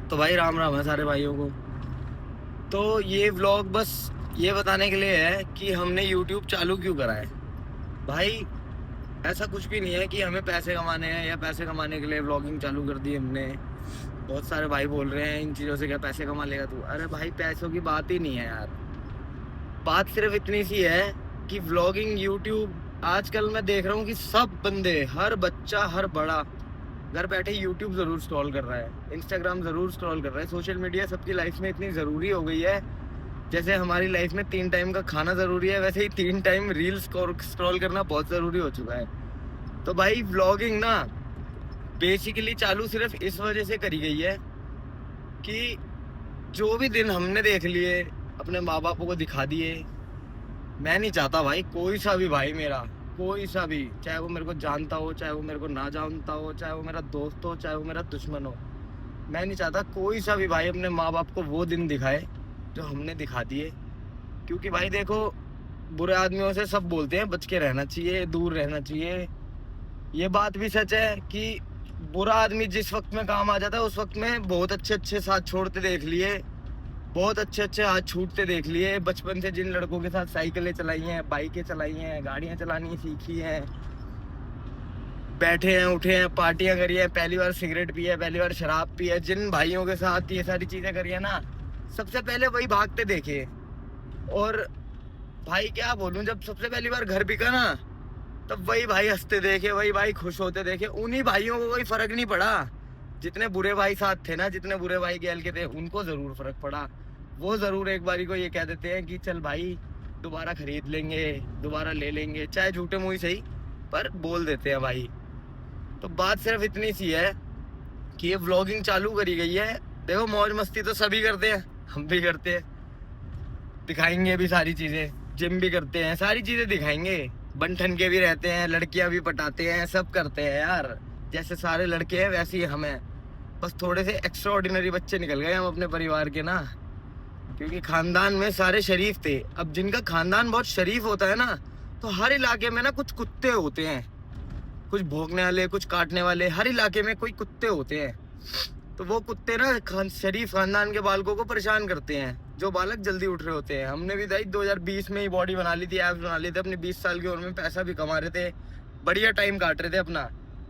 तो भाई राम राम है सारे भाइयों को। तो ये व्लॉग बस ये बताने के लिए है कि हमने यूट्यूब चालू क्यों करा है। भाई ऐसा कुछ भी नहीं है कि हमें पैसे कमाने हैं या पैसे कमाने के लिए व्लॉगिंग चालू कर दी हमने। बहुत सारे भाई बोल रहे हैं इन चीज़ों से क्या पैसे कमा लेगा तू। अरे भाई पैसों की बात ही नहीं है यार। बात सिर्फ इतनी सी है कि व्लॉगिंग यूट्यूब आजकल मैं देख रहा हूँ कि सब बंदे, हर बच्चा हर बड़ा घर बैठे यूट्यूब ज़रूर स्क्रॉल कर रहा है, इंस्टाग्राम ज़रूर स्क्रॉल कर रहा है। सोशल मीडिया सबकी लाइफ में इतनी ज़रूरी हो गई है। जैसे हमारी लाइफ में 3 टाइम का खाना ज़रूरी है, वैसे ही 3 टाइम रील स्क्रॉल करना बहुत ज़रूरी हो चुका है। तो भाई व्लॉगिंग ना बेसिकली चालू सिर्फ इस वजह से करी गई है कि जो भी दिन हमने देख लिए अपने माँ बापों को दिखा दिए। मैं नहीं चाहता भाई कोई सा भी भाई मेरा, कोई सा भी, चाहे वो मेरे को जानता हो, चाहे वो मेरे को ना जानता हो, चाहे वो मेरा दोस्त हो, चाहे वो मेरा दुश्मन हो, मैं नहीं चाहता कोई सा भी भाई अपने माँ बाप को वो दिन दिखाए जो हमने दिखा दिए। क्योंकि भाई देखो, बुरे आदमियों से सब बोलते हैं बच के रहना चाहिए, दूर रहना चाहिए। ये बात भी सच है कि बुरा आदमी जिस वक्त में काम आ जाता है उस वक्त में बहुत अच्छे अच्छे साथ छोड़ते देख लिए, बहुत अच्छे अच्छे हाथ छूटते देख लिए। बचपन से जिन लड़कों के साथ साइकिलें चलाई हैं, बाइकें चलाई हैं, गाड़ियां चलानी सीखी हैं, बैठे हैं उठे हैं, पार्टियां करी हैं, पहली बार सिगरेट पी है, पहली बार शराब पी है, जिन भाइयों के साथ ये सारी चीजें करी है ना, सबसे पहले वही भागते देखे। और भाई क्या बोलूं, जब सबसे पहली बार घर बिका ना, तब वही भाई हंसते देखे, वही भाई खुश होते देखे। उन्हीं भाइयों को कोई फर्क नहीं पड़ा। जितने बुरे भाई साथ थे ना, जितने बुरे भाई गैल के थे, उनको जरूर फर्क पड़ा। वो जरूर एक बारी को ये कह देते हैं कि चल भाई दोबारा खरीद लेंगे, दोबारा ले लेंगे, चाहे झूठे मुंह ही सही, पर बोल देते हैं भाई। तो बात सिर्फ इतनी सी है कि ये व्लॉगिंग चालू करी गई है। देखो मौज मस्ती तो सभी करते हैं, हम भी करते हैं, दिखाएंगे भी सारी चीजें, जिम भी करते हैं, सारी चीजें दिखाएंगे, बन ठन के भी रहते हैं, लड़कियां भी पटाते हैं, सब करते हैं यार। जैसे सारे लड़के हैं वैसे ही हम हैं, बस थोड़े से एक्स्ट्रा ऑर्डिनरी बच्चे निकल गए हम अपने परिवार के ना। क्योंकि खानदान में सारे शरीफ थे। अब जिनका खानदान बहुत शरीफ होता है ना, तो हर इलाके में ना कुछ कुत्ते होते हैं, कुछ भौंकने वाले, कुछ काटने वाले, हर इलाके में कोई कुत्ते होते हैं। तो वो कुत्ते ना शरीफ खानदान के बालकों को परेशान करते हैं, जो बालक जल्दी उठ रहे होते हैं। हमने भी भाई 2020 में ही बॉडी बना ली थी, एब्स बना लिए थे, अपनी 20 साल की उम्र में पैसा भी कमा रहे थे, बढ़िया टाइम काट रहे थे अपना,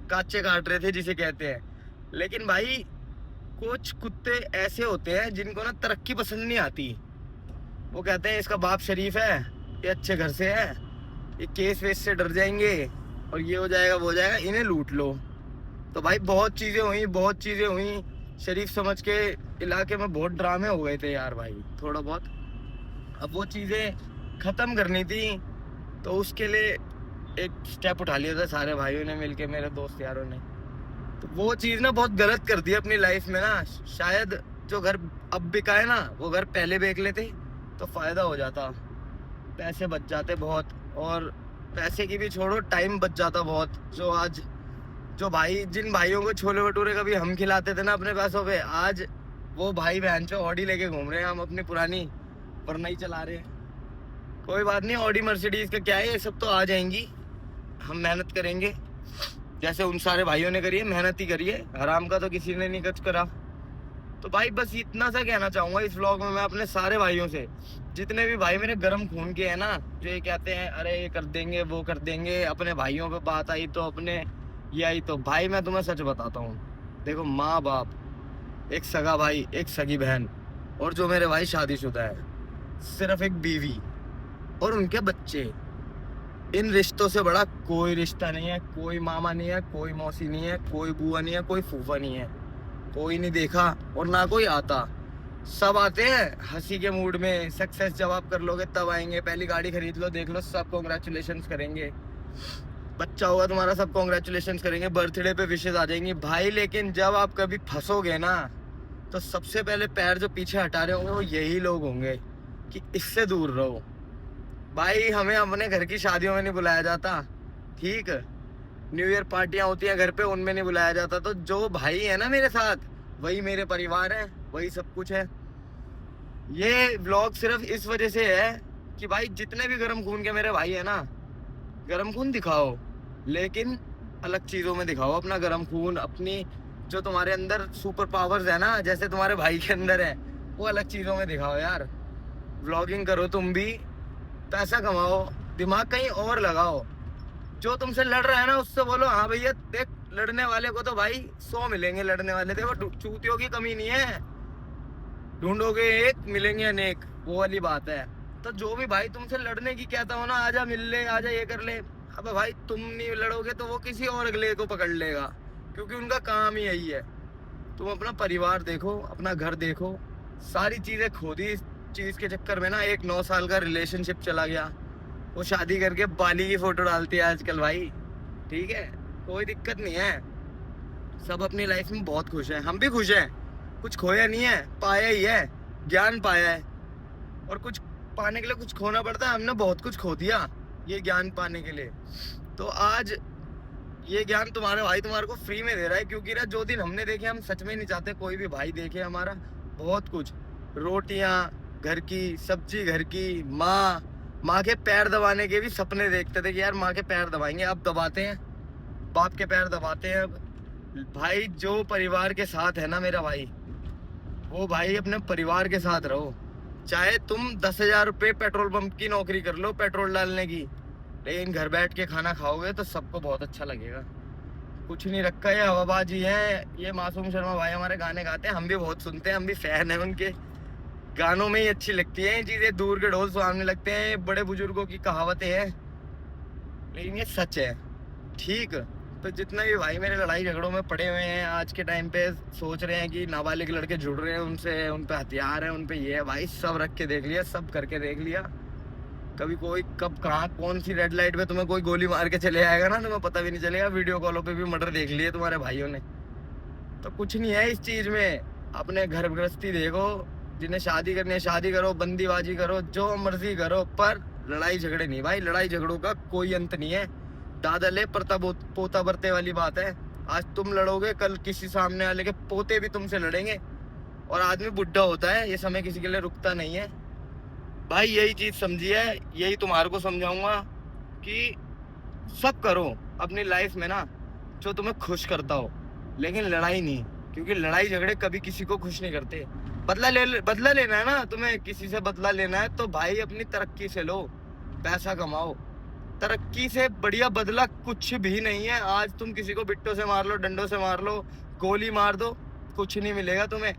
काचे काट रहे थे जिसे कहते हैं। लेकिन भाई कुछ कुत्ते ऐसे होते हैं जिनको ना तरक्की पसंद नहीं आती। वो कहते हैं इसका बाप शरीफ है, ये अच्छे घर से है, ये केस वेस से डर जाएंगे और ये हो जाएगा वो हो जाएगा, इन्हें लूट लो। तो भाई बहुत चीजें हुई, बहुत चीजें हुई। शरीफ समझ के इलाके में बहुत ड्रामे हो गए थे यार भाई, थोड़ा बहुत। अब वो चीजें खत्म करनी थी, तो उसके लिए एक स्टेप उठा लिया था सारे भाइयों ने मिलके, मेरे दोस्त यारों ने। तो वो चीज ना बहुत गलत कर दी अपनी लाइफ में ना। शायद जो घर अब बिका है ना, वो घर पहले बेच लेते तो फायदा हो जाता, पैसे बच जाते बहुत। और पैसे की भी छोड़ो, टाइम बच जाता बहुत। जो आज जो भाई, जिन भाइयों को छोले भटूरे कभी हम खिलाते थे ना अपने पैसों पे, आज वो भाई बहन चो ऑडी लेके घूम रहे हैं, हम अपनी पुरानी वरना ही चला रहे हैं। कोई बात नहीं, ऑडी मर्सिडीज का क्या है, ये सब तो आ जाएंगी। हम मेहनत करेंगे जैसे उन सारे भाइयों ने करी है, मेहनत ही करिए, हराम का तो किसी ने नहीं कच करा। तो भाई बस इतना सा कहना चाहूंगा इस व्लॉग में मैं अपने सारे भाइयों से, जितने भी भाई मेरे गर्म खून के हैं ना, जो ये कहते हैं अरे ये कर देंगे वो कर देंगे, अपने भाइयों पे बात आई तो अपने ये आई तो। भाई मैं तुम्हें सच बताता हूँ, देखो माँ बाप, एक सगा भाई, एक सगी बहन, और जो मेरे भाई शादीशुदा है, सिर्फ एक बीवी और उनके बच्चे, इन रिश्तों से बड़ा कोई रिश्ता नहीं है। कोई मामा नहीं है, कोई मौसी नहीं है, कोई बुआ नहीं है, कोई फूफा नहीं है, कोई नहीं देखा और ना कोई आता। सब आते हैं हंसी के मूड में, सक्सेस जब आप कर लोगे तब आएंगे, पहली गाड़ी खरीद लो देख लो सब कॉन्ग्रेचुलेशंस करेंगे, बच्चा होगा तुम्हारा सब कॉन्ग्रेचुलेशंस करेंगे, बर्थडे पे विशेष आ जाएंगी भाई। लेकिन जब आप कभी फंसोगे ना, तो सबसे पहले पैर जो पीछे हटा रहे होंगे वो यही लोग होंगे कि इससे दूर रहो। भाई हमें अपने घर की शादियों में नहीं बुलाया जाता, ठीक, न्यू ईयर पार्टियां होती हैं घर पे, उनमें नहीं बुलाया जाता। तो जो भाई है ना मेरे साथ, वही मेरे परिवार है, वही सब कुछ है। ये व्लॉग सिर्फ इस वजह से है कि भाई जितने भी गर्म खून के मेरे भाई है ना, गर्म खून दिखाओ, लेकिन अलग चीज़ों में दिखाओ अपना गर्म खून, अपनी जो तुम्हारे अंदर सुपर पावर्स है ना, जैसे तुम्हारे भाई के अंदर है, वो अलग चीजों में दिखाओ यार। व्लॉगिंग करो तुम भी, पैसा कमाओ, दिमाग कहीं और लगाओ। जो तुमसे लड़ रहा है ना उससे बोलो, हाँ भैया देख, लड़ने वाले को तो भाई 100 मिलेंगे लड़ने वाले, देखो चूतियों की कमी नहीं है, ढूंढोगे एक मिलेंगे अनेक, वो वाली बात है। तो जो भी भाई तुमसे लड़ने की कहता हो ना, आजा मिल ले, आजा ये कर ले, अब भाई तुम नहीं लड़ोगे तो वो किसी और अगले को पकड़ लेगा, क्योंकि उनका काम ही यही है। तुम अपना परिवार देखो, अपना घर देखो, सारी चीजें खो दी इस चीज के चक्कर में ना। एक 9 साल का रिलेशनशिप चला गया, वो शादी करके बाली की फोटो डालती है आजकल भाई, ठीक है, कोई दिक्कत नहीं है, सब अपनी लाइफ में बहुत खुश हैं, हम भी खुश हैं, कुछ खोया नहीं है, पाया ही है, ज्ञान पाया है। और कुछ पाने के लिए कुछ खोना पड़ता है, हमने बहुत कुछ खो दिया ये ज्ञान पाने के लिए। तो आज ये ज्ञान तुम्हारे भाई तुम्हारे को फ्री में दे रहा है, क्योंकि ना जो दिन हमने देखे, हम सच में नहीं चाहते कोई भी भाई देखे हमारा बहुत कुछ। रोटियां घर की, सब्जी घर की, माँ के पैर दबाने के भी सपने देखते थे कि यार माँ के पैर दबाएंगे, अब दबाते हैं, बाप के पैर दबाते हैं अब। भाई जो परिवार के साथ है ना मेरा भाई, वो भाई अपने परिवार के साथ रहो, चाहे तुम 10,000 रुपये पेट्रोल पंप की नौकरी कर लो पेट्रोल डालने की, लेकिन घर बैठ के खाना खाओगे तो सबको बहुत अच्छा लगेगा। कुछ नहीं रखा, ये हवाबाजी है। ये मासूम शर्मा भाई हमारे गाने गाते हैं, हम भी बहुत सुनते हैं, हम भी फैन हैं उनके, गानों में ही अच्छी लगती हैं ये चीजें, दूर के ढोल सुहावने लगते हैं, ये बड़े बुजुर्गों की कहावतें हैं, लेकिन ये सच है, ठीक। तो जितना भी भाई मेरे लड़ाई झगड़ों में पड़े हुए हैं आज के टाइम पे, सोच रहे हैं कि नाबालिग लड़के जुड़ रहे हैं उनसे, उन पे हथियार है, उन पे ये है, भाई सब रख के देख लिया, सब करके देख लिया। कभी कोई कब कहाँ कौन सी रेड लाइट पे तुम्हें कोई गोली मार के चले आएगा ना, तुम्हें पता भी नहीं चलेगा। वीडियो कॉलों पे भी मर्डर देख लिए तुम्हारे भाइयों ने। तो कुछ नहीं है इस चीज में, अपने घर गृहस्थी देखो, जिन्हें शादी करनी है शादी करो, बंदीबाजी करो, जो मर्जी करो, पर लड़ाई झगड़े नहीं भाई, लड़ाई झगड़ों का कोई अंत नहीं है। दादा ले परता पोता बरते वाली बात है, आज तुम लड़ोगे कल किसी सामने वाले के पोते भी तुमसे लड़ेंगे। और आदमी बुढ़ा होता है, ये समय किसी के लिए रुकता नहीं है भाई, यही चीज समझिए, यही तुम्हारे को समझाऊंगा कि सब करो अपनी लाइफ में ना जो तुम्हें खुश करता हो, लेकिन लड़ाई नहीं, क्योंकि लड़ाई झगड़े कभी किसी को खुश नहीं करते। बदला लेना है ना तुम्हें, किसी से बदला लेना है तो भाई अपनी तरक्की से लो, पैसा कमाओ, तरक्की से बढ़िया बदला कुछ भी नहीं है। आज तुम किसी को बिट्टो से मार लो, डंडों से मार लो, गोली मार दो, कुछ नहीं मिलेगा तुम्हें।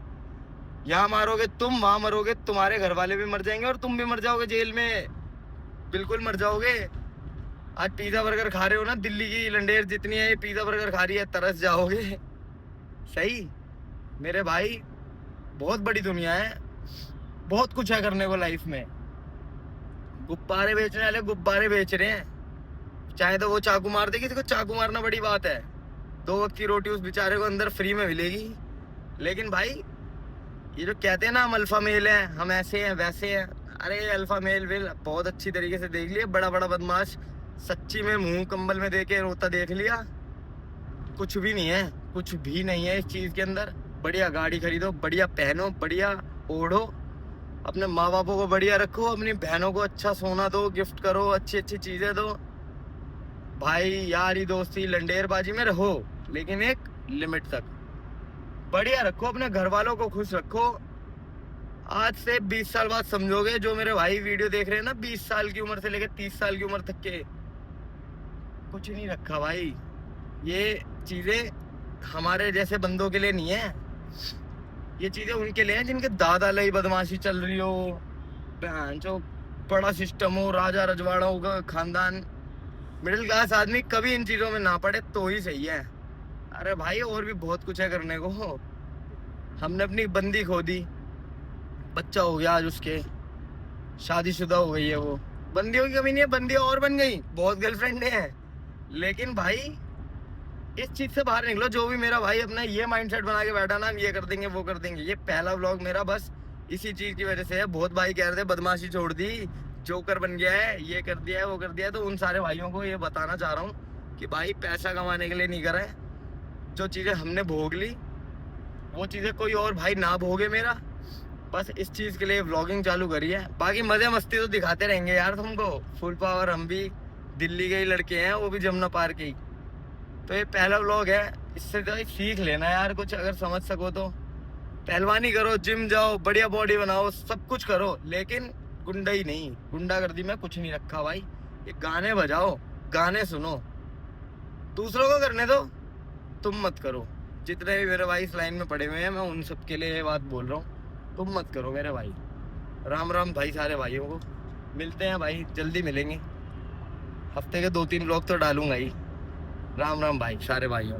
यहाँ मारोगे तुम, वहां मरोगे, तुम्हारे घर वाले भी मर जाएंगे और तुम भी मर जाओगे जेल में, बिल्कुल मर जाओगे। आज पिज्जा बर्गर खा रहे हो ना, दिल्ली की लंडेर जितनी है ये पिज्जा बर्गर खा रही है, तरस जाओगे। सही मेरे भाई, बहुत बड़ी दुनिया है, बहुत कुछ है करने को लाइफ में। गुब्बारे बेचने वाले गुब्बारे बेच रहे हैं, चाहे तो वो चाकू मार दे, किसी को चाकू मारना बड़ी बात है, 2 वक्त की रोटी उस बेचारे को अंदर फ्री में मिलेगी। लेकिन भाई ये जो कहते हैं ना हम अल्फा मेल हैं, हम ऐसे हैं वैसे हैं, अरे अल्फा मेल वेल बहुत अच्छी तरीके से देख लिया, बड़ा बड़ा बदमाश सच्ची में मुंह कंबल में देके रोता देख लिया, कुछ भी नहीं है, कुछ भी नहीं है इस चीज के अंदर। बढ़िया गाड़ी खरीदो, बढ़िया पहनो, बढ़िया ओढ़ो, अपने माँ बापों को बढ़िया रखो, अपनी बहनों को अच्छा सोना दो, गिफ्ट करो, अच्छी अच्छी चीजें दो भाई। यारी दोस्ती लंडेरबाजी में रहो, लेकिन एक लिमिट तक बढ़िया रखो, अपने घर वालों को खुश रखो। आज से 20 साल बाद समझोगे, जो मेरे भाई वीडियो देख रहे हैं ना 20 साल की उम्र से लेकर 30 साल की उम्र तक के, कुछ नहीं रखा भाई। ये चीजें हमारे जैसे बंदों के लिए नहीं है, ये चीजें उनके लिए हैं जिनके दादा लई बदमाशी चल रही हो, जो बड़ा सिस्टम हो, राजा रजवाड़ों का खानदान। मिडिल क्लास आदमी कभी इन चीजों में ना पड़े तो ही सही है। अरे भाई और भी बहुत कुछ है करने को, हमने अपनी बंदी खो दी, बच्चा हो गया आज उसके, शादीशुदा हो गई है वो, बंदियों की कमी नहीं है, बंदियां और बन गई, बहुत गर्लफ्रेंड है। लेकिन भाई इस चीज से बाहर निकलो। जो भी मेरा भाई अपना ये माइंडसेट बना के बैठा ना, हम ये कर देंगे वो कर देंगे, ये पहला व्लॉग मेरा बस इसी चीज की वजह से है। बहुत भाई कह रहे थे बदमाशी छोड़ दी, जोकर बन गया है, ये कर दिया है वो कर दिया है, तो उन सारे भाइयों को ये बताना चाह रहा हूँ कि भाई पैसा कमाने के लिए नहीं करें, जो चीजें हमने भोग ली वो चीजें कोई और भाई ना भोगे मेरा, बस इस चीज के लिए व्लॉगिंग चालू करी है। बाकी मजे मस्ती तो दिखाते रहेंगे यार तुमको, फुल पावर, हम भी दिल्ली के ही लड़के हैं, वो भी जमुना पार के ही। तो ये पहला व्लॉग है, इससे तो भाई सीख लेना यार कुछ, अगर समझ सको तो। पहलवानी करो, जिम जाओ, बढ़िया बॉडी बनाओ, सब कुछ करो, लेकिन गुंडा ही नहीं। गुंडागर्दी में कुछ नहीं रखा भाई। ये गाने बजाओ, गाने सुनो, दूसरों को करने दो, तुम मत करो। जितने भी मेरे भाई इस लाइन में पड़े हुए हैं, मैं उन सब के लिए ये बात बोल रहा हूँ, तुम मत करो मेरे भाई। राम राम भाई सारे भाइयों को, मिलते हैं भाई, जल्दी मिलेंगे। हफ्ते के 2-3 ब्लॉग तो डालूंगा ही। राम राम भाई सारे भाइयों।